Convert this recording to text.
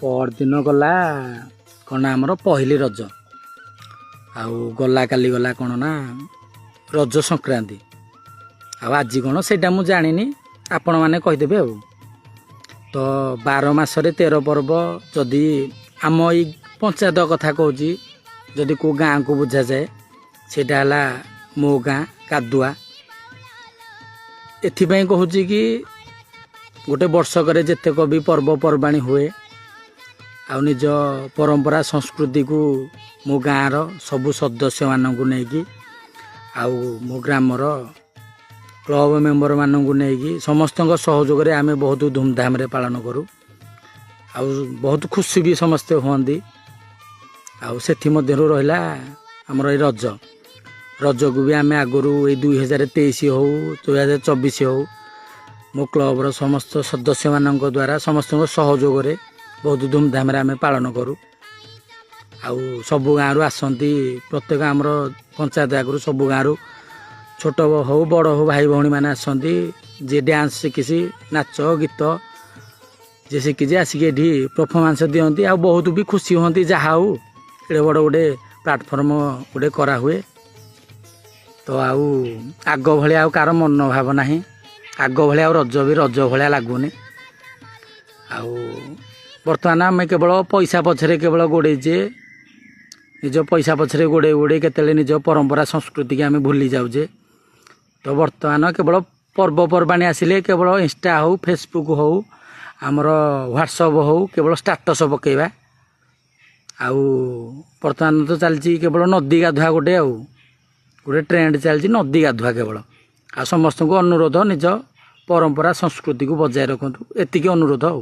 ପରଦିନ ଗଲା କ'ଣ ଆମର ପହିଲି ରଜ ଆଉ ଗଲା କାଲି ଗଲା କ'ଣ ନା ରଜ ସଂକ୍ରାନ୍ତି ଆଉ ଆଜି କ'ଣ ସେଇଟା ମୁଁ ଜାଣିନି ଆପଣମାନେ କହିଦେବେ ଆଉ। ତ 12 ମାସରେ 13 ପର୍ବ ଯଦି ଆମ ଏଇ ପଞ୍ଚାୟତ କଥା କହୁଛି ଯଦି କେଉଁ ଗାଁକୁ ବୁଝାଯାଏ ସେଇଟା ହେଲା ମୋ ଗାଁ କାଦୁଆ। ଏଥିପାଇଁ କହୁଛି କି ଗୋଟେ ବର୍ଷକରେ ଯେତେକ ବି ପର୍ବପର୍ବାଣି ହୁଏ ଆଉ ନିଜ ପରମ୍ପରା ସଂସ୍କୃତିକୁ ମୋ ଗାଁର ସବୁ ସଦସ୍ୟମାନଙ୍କୁ ନେଇକି ଆଉ ମୋ ଗ୍ରାମର କ୍ଲବ ମେମ୍ବରମାନଙ୍କୁ ନେଇକି ସମସ୍ତଙ୍କ ସହଯୋଗରେ ଆମେ ବହୁତ ଧୁମଧାମରେ ପାଳନ କରୁ ଆଉ ବହୁତ ଖୁସି ବି ସମସ୍ତେ ହୁଅନ୍ତି। ଆଉ ସେଥିମଧ୍ୟରୁ ରହିଲା ଆମର ଏଇ ରଜକୁ ବି ଆମେ ଆଗରୁ ଏଇ 2023 ହେଉ 2024 ହେଉ ମୋ କ୍ଲବର ସମସ୍ତ ସଦସ୍ୟମାନଙ୍କ ଦ୍ୱାରା ସମସ୍ତଙ୍କ ସହଯୋଗରେ ବହୁତ ଧୁମଧାମରେ ଆମେ ପାଳନ କରୁ। ଆଉ ସବୁ ଗାଁରୁ ଆସନ୍ତି, ପ୍ରତ୍ୟେକ ଆମର ପଞ୍ଚାୟତ ଆଗରୁ ସବୁ ଗାଁରୁ ଛୋଟ ହେଉ ବଡ଼ ହେଉ ଭାଇ ଭଉଣୀମାନେ ଆସନ୍ତି। ଯିଏ ଡ୍ୟାନ୍ସ ଶିଖିଛି ନାଚ ଗୀତ ଯିଏ ଶିଖିଛି ଆସିକି ଏଠି ପରଫର୍ମାନ୍ସ ଦିଅନ୍ତି ଆଉ ବହୁତ ବି ଖୁସି ହୁଅନ୍ତି। ଯାହା ହଉ ଏଡ଼େ ବଡ଼ ଗୋଟେ ପ୍ଲାଟଫର୍ମ ଗୋଟେ କରାହୁଏ। ତ ଆଉ ଆଗ ଭଳିଆ ଆଉ କାହାର ମନୋଭାବ ନାହିଁ, ଆଗ ଭଳିଆ ଆଉ ରଜ ବି ରଜ ଭଳିଆ ଲାଗୁନି। ଆଉ ବର୍ତ୍ତମାନ ଆମେ କେବଳ ପଇସା ପଛରେ କେବଳ ଗୋଡ଼େଇଛେ, ନିଜ ପଇସା ପଛରେ ଗୋଡ଼େଇ କେତେବେଳେ ନିଜ ପରମ୍ପରା ସଂସ୍କୃତିକି ଆମେ ଭୁଲି ଯାଉଛେ। ତ ବର୍ତ୍ତମାନ କେବଳ ପର୍ବପର୍ବାଣି ଆସିଲେ କେବଳ ଇନଷ୍ଟା ହେଉ ଫେସବୁକ୍ ହେଉ ଆମର ହ୍ୱାଟ୍ସଅପ୍ ହେଉ କେବଳ ଷ୍ଟାଟସ୍ ପକାଇବା। ଆଉ ବର୍ତ୍ତମାନ ତ ଚାଲିଛି କେବଳ ନଦୀ ଗାଧୁଆ ଗୋଟେ ଟ୍ରେଣ୍ଡ ଚାଲିଛି, ନଦୀ ଗାଧୁଆ କେବଳ। ଆଉ ସମସ୍ତଙ୍କୁ ଅନୁରୋଧ ନିଜ ପରମ୍ପରା ସଂସ୍କୃତିକୁ ବଜାୟ ରଖନ୍ତୁ, ଏତିକି ଅନୁରୋଧ ଆଉ।